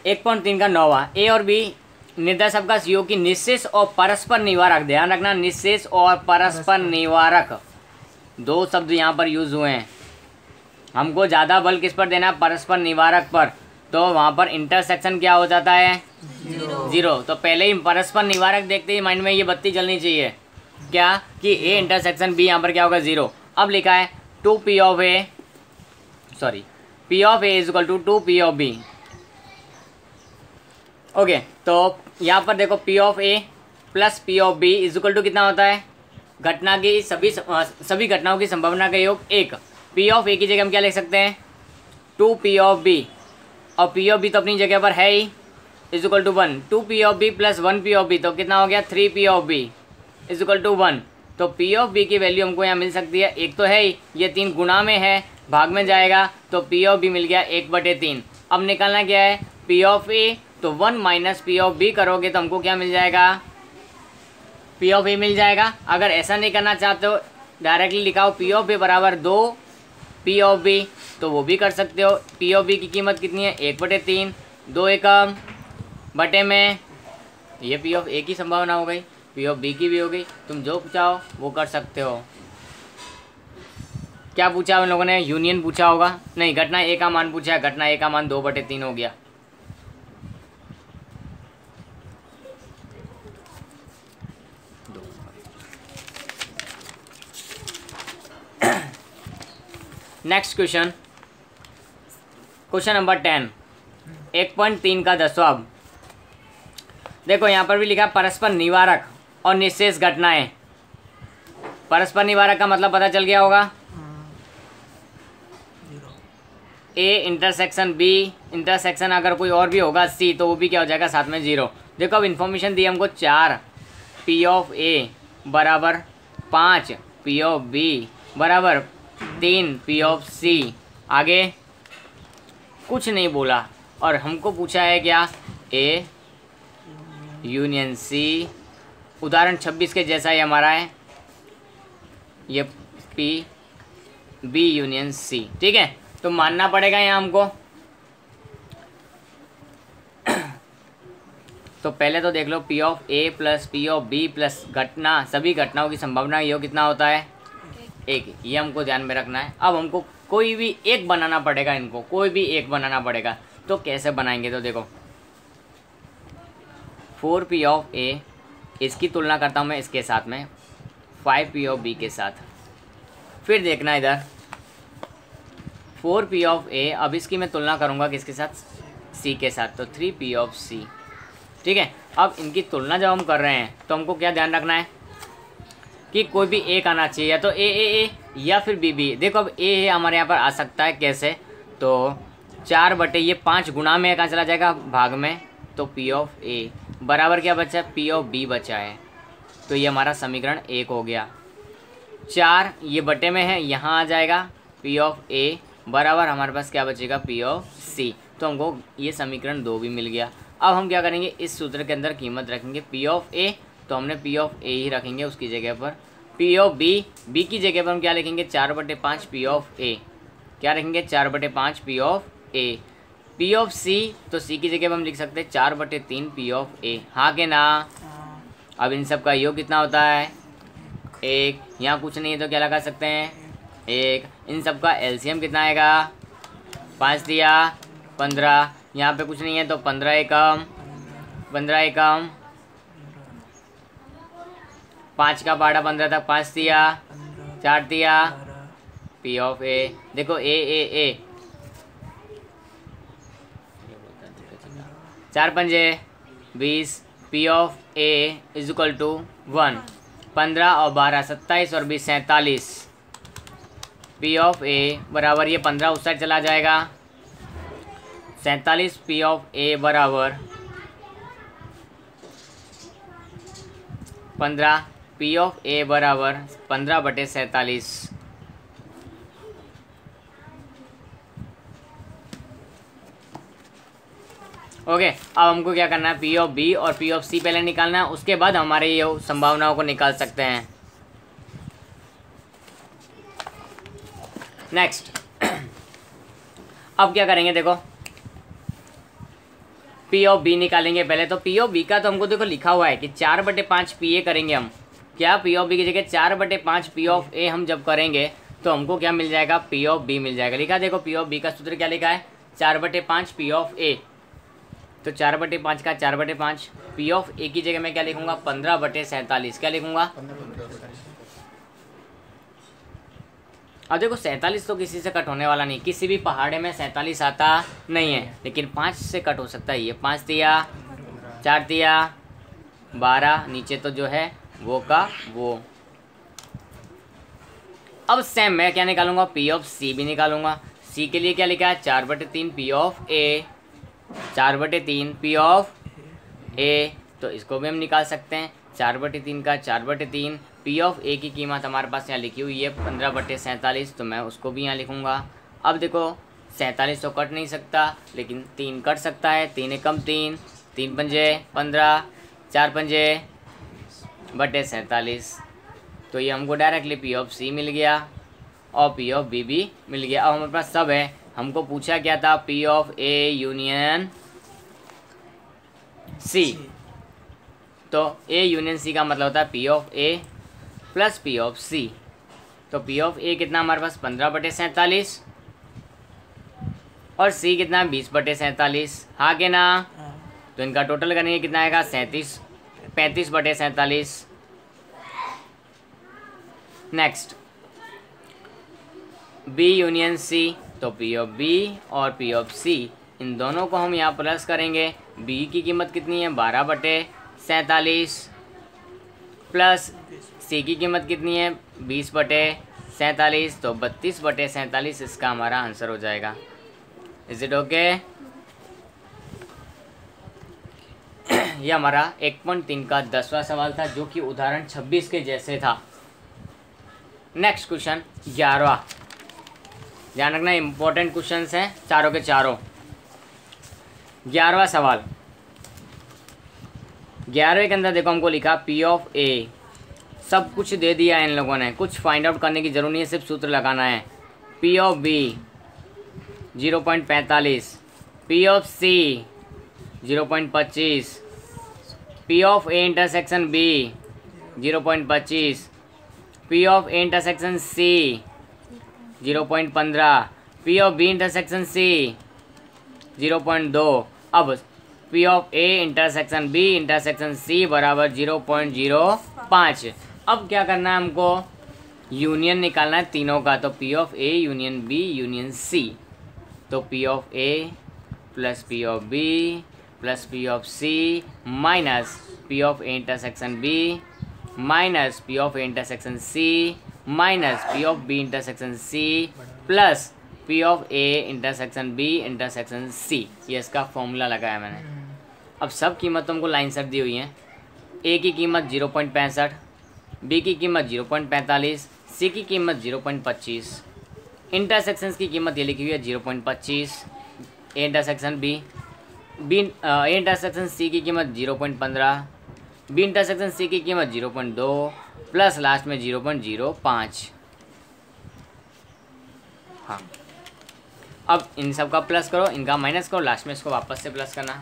1.3 का 9वां, ए और बी निर्देशांक का योग की निःशेष और परस्पर निवारक, ध्यान रखना निःशेष और परस्पर निवारक दो शब्द यहाँ पर यूज हुए हैं। हमको ज़्यादा बल किस पर देना है, परस्पर निवारक पर, तो वहाँ पर इंटरसेक्शन क्या हो जाता है, जीरो। तो पहले ही परस्पर निवारक देखते ही माइंड में ये बत्ती जलनी चाहिए क्या, कि ए इंटरसेक्शन बी, यहाँ पर क्या होगा, जीरो। अब लिखा है two P of A, sorry P of A is equal to two P of B. Okay, तो यहाँ पर देखो P of A plus P of B is equal to कितना होता है, घटना की सभी घटनाओं की संभावना का योग 1। पी ऑफ ए की जगह हम क्या लिख सकते हैं, टू पी ऑफ बी, और पी ऑफ बी तो अपनी जगह पर है ही, is equal to 1। Two P of B plus 1 P of B तो कितना हो गया, 3 P of B is equal to 1। तो पी ऑफ बी की वैल्यू हमको यहाँ मिल सकती है, एक तो है ही, ये 3 गुणा में है, भाग में जाएगा तो पी ऑफ बी मिल गया 1/3। अब निकालना क्या है, पी ऑफ ए, तो 1 माइनस पी ऑफ बी करोगे तो हमको क्या मिल जाएगा, पी ऑफ ए मिल जाएगा। अगर ऐसा नहीं करना चाहते हो, डायरेक्टली लिखाओ पी ऑफ ए बराबर 2 पी ऑफ बी, तो वो भी कर सकते हो। पी ऑफ बी की कीमत कितनी है, 1/3, 2 एकम बटे में, ये पी ऑफ ए की संभावना हो गई, पी ऑफ बी की भी हो गई, तुम जो चाहो वो कर सकते हो। क्या पूछा उन लोगों ने, यूनियन पूछा होगा, नहीं घटना ए का मान पूछा है, घटना ए का मान 2/3 हो गया। नेक्स्ट क्वेश्चन, क्वेश्चन नंबर 10, 1.3 का 10वां। देखो यहाँ पर भी लिखा परस्पर निवारक और निःशेष घटनाएं। परस्पर निवारक का मतलब पता चल गया होगा, ए इंटरसेक्शन बी इंटरसेक्शन अगर कोई और भी होगा सी, तो वो भी क्या हो जाएगा, साथ में 0। देखो अब इन्फॉर्मेशन दी हमको 4 पी ऑफ ए बराबर 5 पी ऑफ बी बराबर 3 पी ऑफ सी, आगे कुछ नहीं बोला, और हमको पूछा है क्या, ए यूनियन सी। उदाहरण 26 के जैसा ही हमारा है, ये पी बी यूनियन सी, ठीक है। तो मानना पड़ेगा यहाँ हमको। तो पहले तो देख लो P of A plus P of B plus घटना, सभी घटनाओं की संभावना योग कितना होता है, 1। ये हमको ध्यान में रखना है। अब हमको कोई भी एक बनाना पड़ेगा, इनको कोई भी एक बनाना पड़ेगा। तो कैसे बनाएंगे, तो देखो 4 पी ऑफ ए, इसकी तुलना करता हूँ मैं इसके साथ में 5 पी ऑफ बी के साथ। फिर देखना इधर 4 पी ऑफ ए, अब इसकी मैं तुलना करूँगा किसके साथ, सी के साथ, तो 3 पी ऑफ सी, ठीक है। अब इनकी तुलना जब हम कर रहे हैं तो हमको क्या ध्यान रखना है कि कोई भी एक आना चाहिए, या तो ए या फिर बी। देखो अब ए हमारे यहाँ पर आ सकता है कैसे, तो 4/5 गुणा में कहाँ चला जाएगा, भाग में, तो पी ऑफ ए बराबर क्या बचा, पी ऑफ बी बचा है। तो ये हमारा समीकरण 1 हो गया। 4 ये बटे में है, यहाँ आ जाएगा, पी ऑफ ए बराबर हमारे पास क्या बचेगा, पी ऑफ सी। तो हमको ये समीकरण 2 भी मिल गया। अब हम क्या करेंगे, इस सूत्र के अंदर कीमत रखेंगे पी ऑफ ए, तो हमने पी ऑफ ए ही रखेंगे उसकी जगह पर। पी ऑफ बी की जगह पर हम क्या लिखेंगे, 4/5 पी ऑफ ए, क्या रखेंगे, 4/5 P of A. P of C, तो सी की जगह पर हम लिख सकते हैं 4/3 पी ऑफ ए, हाँ के ना। अब इन सब का योग कितना होता है, 1। यहाँ कुछ नहीं है तो क्या लगा सकते हैं, 1। इन सब का एलसीएम कितना आएगा, 5 दिया 15, यहाँ पे कुछ नहीं है तो 15 एकम 5 का पाड़ा 15 तक, 5 दिया 4 दिया, पी ऑफ ए। देखो ए 4 पंजे 20, P of A is equal to 1। 15 और 12 27 और 20 47, पी ऑफ ए बराबर, ये 15 उस साइड चला जाएगा, 47 पी ऑफ ए बराबर 15, पी ऑफ ए बराबर 15/47। ओके, अब हमको क्या करना है, पी ऑफ बी और पी ऑफ सी पहले निकालना है, उसके बाद हमारे ये संभावनाओं को निकाल सकते हैं। नेक्स्ट अब क्या करेंगे, देखो पी ऑफ बी निकालेंगे पहले। तो पी ऑफ बी का तो हमको देखो लिखा हुआ है कि 4/5 पी ए करेंगे हम। क्या पी ऑफ बी की जगह 4/5 पी ऑफ ए हम जब करेंगे तो हमको क्या मिल जाएगा, पी ऑफ बी मिल जाएगा। लिखा देखो पी ऑफ बी का सूत्र क्या लिखा है, 4/5 पी ऑफ ए। तो 4/5 का 4/5 पी ऑफ ए की जगह मैं क्या लिखूंगा, 15/47। क्या लिखूंगा, अब देखो 47 तो किसी से कट होने वाला नहीं, किसी भी पहाड़े में 47 आता नहीं है, लेकिन 5 से कट हो सकता है। ये 5 तिया 4 तिया 12, नीचे तो जो है वो का वो। अब सेम मैं क्या निकालूंगा, पी ऑफ सी भी निकालूंगा। सी के लिए क्या लिखा है, 4/3 P of A, 4/3 P of A. तो इसको भी हम निकाल सकते हैं, 4/3 का 4/3 पी ऑफ ए की कीमत हमारे पास यहाँ लिखी हुई है 15/47, तो मैं उसको भी यहाँ लिखूँगा। अब देखो 47 तो कट नहीं सकता, लेकिन 3 कट सकता है। 3 एकम 3, 3 पंजे 15, 4 पंजे बटे 47। तो ये हमको डायरेक्टली पी ऑफ सी मिल गया और पी ऑफ बी भी मिल गया। अब हमारे पास सब है। हमको पूछा क्या था, P of A union C. तो ए यूनियन सी का मतलब होता है P of A plus P of C. तो पी ऑफ ए कितना हमारे पास 15/47 और सी कितना 20/47, हाँ के ना। तो इनका टोटल करेंगे कितना आएगा, 35/47। Next B union C. तो पी ऑफ बी और पी ऑफ सी इन दोनों को हम यहाँ प्लस करेंगे। बी की कीमत कितनी है, 12/47 प्लस सी की कीमत कितनी है, 20/47। तो 32/47 इसका हमारा आंसर हो जाएगा। Is it okay? यह हमारा 1.3 का 10वां सवाल था, जो कि उदाहरण 26 के जैसे था। नेक्स्ट क्वेश्चन 11वां, ध्यान रखना इंपॉर्टेंट क्वेश्चंस हैं चारों के चारों। 11वां सवाल, 11वें के अंदर देखो हमको लिखा पी ऑफ ए। सब कुछ दे दिया है इन लोगों ने, कुछ फाइंड आउट करने की जरूरत नहीं है, सिर्फ सूत्र लगाना है। P of B 0.45, P of C 0.25, P of A intersection B 0.25, P of A intersection C 0.15, P of B intersection C 0.2। अब P of A intersection B intersection C बराबर 0.05। अब क्या करना है हमको, यूनियन निकालना है तीनों का। तो P of A union B union C. तो P of A plus P of B plus P of C minus P of A intersection B minus P of A intersection C minus P of B intersection C plus P of A intersection B intersection C. ये इसका formula लगाया मैंने। अब सब कीमत हमको line से दी हुई हैं। ए की कीमत 0.65, बी की कीमत 0.45, सी की कीमत 0.25, इंटरसेक्शंस की कीमत ये लिखी हुई है 0.25। A intersection B A intersection C की कीमत 0.15, बी इंटरसेक्शन सी की कीमत 0.2 प्लस लास्ट में 0.05। हाँ, अब इन सब का प्लस करो, इनका माइनस करो, लास्ट में इसको वापस से प्लस करना।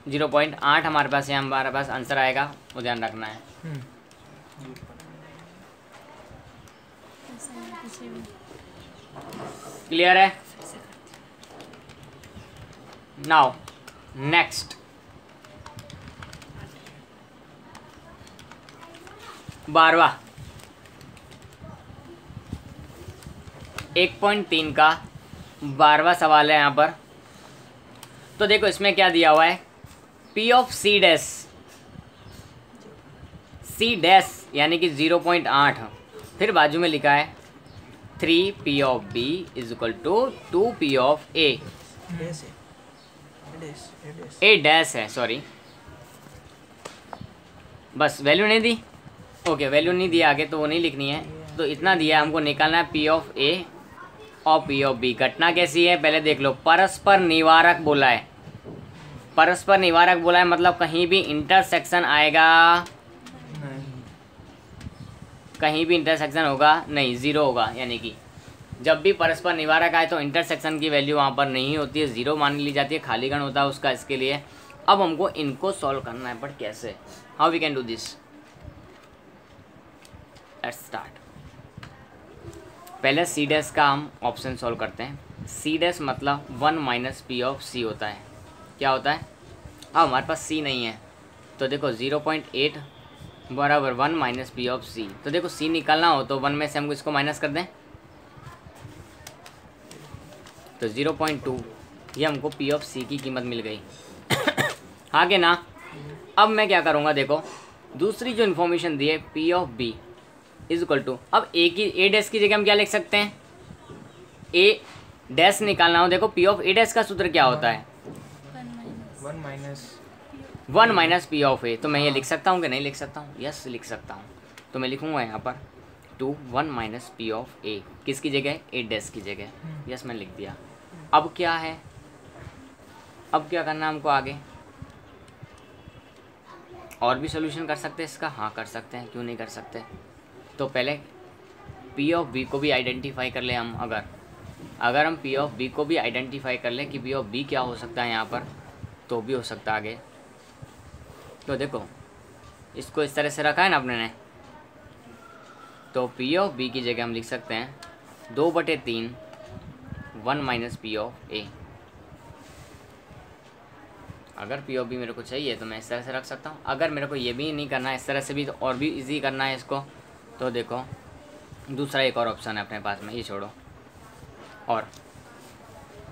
जीरो 0.8 हमारे पास है, हमारे पास आंसर आएगा, वो ध्यान रखना है। क्लियर है? नाउ नेक्स्ट 12वां 1.3 का 12वां सवाल है यहाँ पर। तो देखो इसमें क्या दिया हुआ है, P of C dash, C dash यानी कि 0.8, फिर बाजू में लिखा है 3 P of B is equal to 2 P of A. A dash है, सॉरी, बस वैल्यू नहीं दी। ओके, वैल्यू नहीं दिया आगे तो वो नहीं लिखनी है। तो इतना दिया हमको, निकालना है पी ऑफ ए और पी ऑफ बी। घटना कैसी है पहले देख लो, परस्पर निवारक बोला है। परस्पर निवारक बोला है, मतलब कहीं भी इंटरसेक्शन आएगा नहीं, कहीं भी इंटरसेक्शन होगा नहीं, ज़ीरो होगा। यानी कि जब भी परस्पर निवारक आए तो इंटरसेक्शन की वैल्यू वहाँ पर नहीं होती है, ज़ीरो मान ली जाती है, खाली गण होता है उसका। इसके लिए अब हमको इनको सॉल्व करना है, बट कैसे, how we can do this, let's start. पहले सी डैश का हम ऑप्शन सॉल्व करते हैं। सी डैश मतलब 1 माइनस पी ऑफ सी होता है। क्या होता है? अब हमारे पास सी नहीं है तो देखो 0.8 बराबर 1 माइनस पी ऑफ सी। तो देखो सी निकालना हो तो 1 में से हमको इसको माइनस कर दें तो 0.2, ये हमको पी ऑफ सी की कीमत मिल गई। आगे ना, अब मैं क्या करूँगा, देखो दूसरी जो इन्फॉर्मेशन दी है P of B is equal to, अब ए की ए डैश की जगह हम क्या लिख सकते हैं, ए डैश निकालना हो, देखो पी ऑफ ए डैश का सूत्र क्या होता है, 1 माइनस पी ऑफ ए। तो मैं ये लिख सकता हूँ कि नहीं लिख सकता हूँ? यस लिख सकता हूँ। तो मैं लिखूँगा यहाँ पर 1 माइनस पी ऑफ ए, किसकी जगह, ए डैश की जगह। यस मैंने लिख दिया। अब क्या है, अब क्या करना हमको आगे, और भी सोल्यूशन कर सकते हैं इसका? हाँ कर सकते हैं, क्यों नहीं कर सकते। तो पहले पी ऑफ बी को भी आइडेंटिफाई कर ले हम। अगर हम पी ऑफ बी को भी आइडेंटिफाई कर ले कि पी ऑफ बी क्या हो सकता है यहाँ पर, तो भी हो सकता है आगे। तो देखो इसको इस तरह से रखा है ना अपने ने, तो पी ऑफ बी की जगह हम लिख सकते हैं 2/3 1 माइनस पी ऑफ ए। अगर पी ऑफ बी मेरे को चाहिए तो मैं इस तरह से रख सकता हूँ। अगर मेरे को ये भी नहीं करना है इस तरह से भी, तो और भी इजी करना है इसको, तो देखो दूसरा एक और ऑप्शन है अपने पास में, ये छोड़ो, और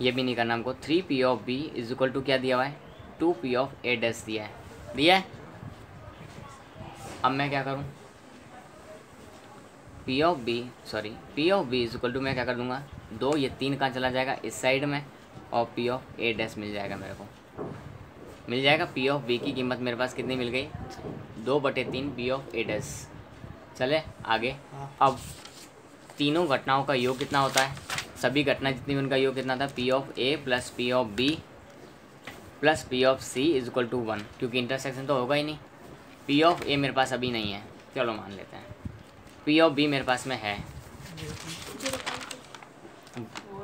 ये भी नहीं करना हमको। 3 P of B is equal to क्या दिया हुआ है, 2 पी ऑफ ए डैश दिया है। अब मैं क्या करूँ, P of B is equal to मैं क्या कर दूँगा, 2, ये 3 कहाँ चला जाएगा, इस साइड में, और पी ऑफ ए डैश मिल जाएगा, मेरे को मिल जाएगा। पी ऑफ बी की कीमत मेरे पास कितनी मिल गई, 2/3 पी ऑफ ए डैश। चले आगे। अब तीनों घटनाओं का योग कितना होता है, सभी घटना जितनी भी उनका योग कितना था, P of A plus P of B plus P of C is equal to 1, क्योंकि इंटरसेक्शन तो होगा ही नहीं। पी ऑफ ए मेरे पास अभी नहीं है, चलो मान लेते हैं। पी ऑफ बी मेरे पास में है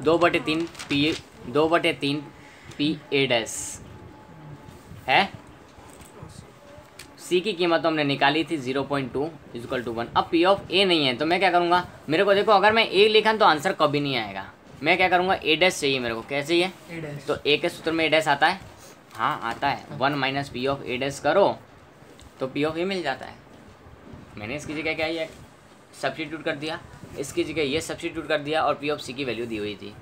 2/3 पी ए डैश है। सी की कीमत तो हमने निकाली थी 0.2 इज इक्वल टू 1। अब पी ऑफ ए नहीं है तो मैं क्या करूँगा, मेरे को देखो अगर मैं ए लिखा तो आंसर कभी नहीं आएगा। मैं क्या करूँगा, ए डैश चाहिए मेरे को। क्या चाहिए, तो ए के सूत्र में ए डैश आता है, हाँ आता है। 1 minus P of A dash करो तो पी ऑफ ए मिल जाता है। मैंने इसकी जगह क्या ये सब्स्टिट्यूट कर दिया, इसकी जगह ये सब्स्टिट्यूट कर दिया, और पी ऑफ सी की वैल्यू दी हुई थी।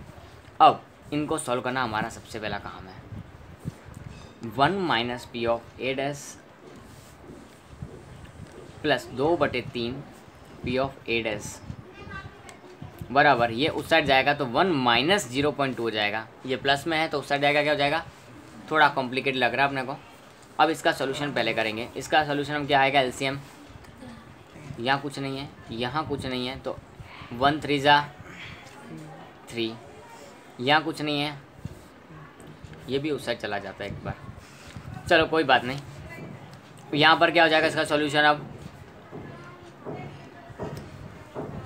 अब इनको सॉल्व करना हमारा सबसे पहला काम है। 1 minus P of A dash plus 2/3 P of A dash बराबर, ये उस साइड जाएगा तो 1 माइनस 0.2 हो जाएगा। ये प्लस में है तो उस साइड जाएगा, क्या हो जाएगा, थोड़ा कॉम्प्लिकेट लग रहा है अपने को। अब इसका सोल्यूशन पहले करेंगे। इसका सोल्यूशन हम क्या आएगा, एलसीएम, यहाँ कुछ नहीं है, यहाँ कुछ नहीं है, तो 1 3 × 3, यहाँ कुछ नहीं है, ये भी उस साइड चला जाता है एक बार। चलो कोई बात नहीं, यहाँ पर क्या हो जाएगा इसका सॉल्यूशन, अब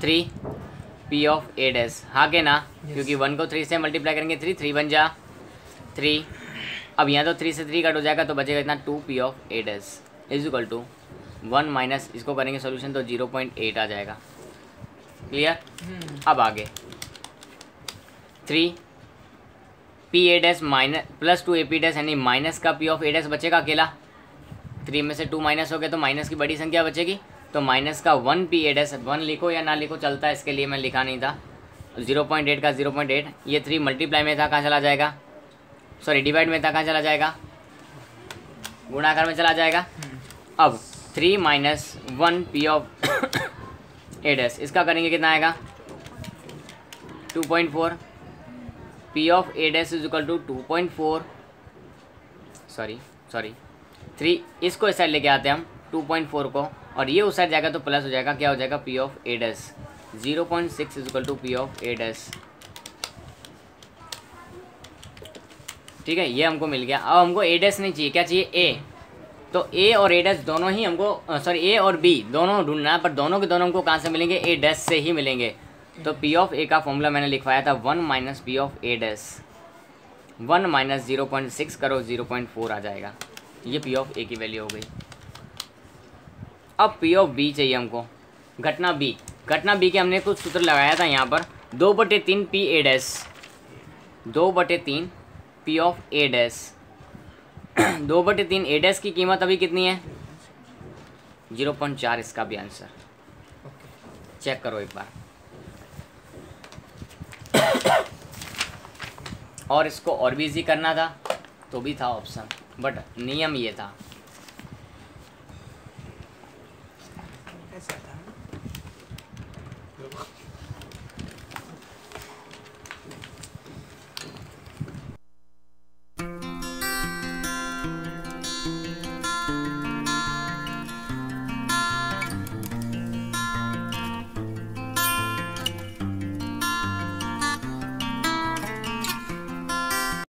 3 पी ऑफ ए डैश, हाँ के ना, क्योंकि 1 को 3 से मल्टीप्लाई करेंगे, 3 1 जा 3। अब यहाँ तो 3 से 3 कट हो जाएगा, तो बचेगा इतना 2 P of A dash is equal to 1 minus, इसको करेंगे सोल्यूशन तो 0.8 आ जाएगा। क्लियर। अब आगे 3 P A dash minus plus 2 A P dash, यानी माइनस का पी ऑफ ए डैश बचेगा अकेला। 3 में से 2 माइनस हो गया तो माइनस की बड़ी संख्या बचेगी, तो माइनस का 1 पी ए डैश, 1 लिखो या ना लिखो चलता है, इसके लिए मैं लिखा नहीं था। 0.8 का 0.8, ये 3 मल्टीप्लाई में था, कहाँ चला जाएगा, सॉरी डिवाइड में था, कहाँ चला जाएगा, गुणाकार में चला जाएगा। अब 3 minus 1 P of A dash, इसका करेंगे कितना आएगा, 2.4 P of A dash is equal to 2.4, sorry 3, इसको इस साइड लेके आते हैं हम 2.4 को, और ये उस साइड जाएगा तो प्लस हो जाएगा, क्या हो जाएगा, P of A dash 0.6 is equal to P of A dash. ठीक है, ये हमको मिल गया। अब हमको ए डैश नहीं चाहिए, क्या चाहिए? ए। तो ए और ए डैश दोनों ही हमको, सॉरी ए और बी दोनों ढूंढना है, पर दोनों के दोनों हमको कहाँ से मिलेंगे? ए डैश से ही मिलेंगे। तो पी ऑफ ए का फॉर्मूला मैंने लिखवाया था 1 minus P of A dash. 1 minus 0.6 करो 0.4 आ जाएगा। ये पी ऑफ ए की वैल्यू हो गई। अब पी ऑफ बी चाहिए हमको, घटना बी। घटना बी के हमने कुछ सूत्र लगाया था यहाँ पर, 2/3 P A dash, 2/3 P of A dash. 2/3 A dash की कीमत अभी कितनी है? 0.4 इसका भी आंसर। चेक करो एक बार। और इसको और भी इजी करना था तो भी था ऑप्शन, बट नियम ये था। ऐसा था।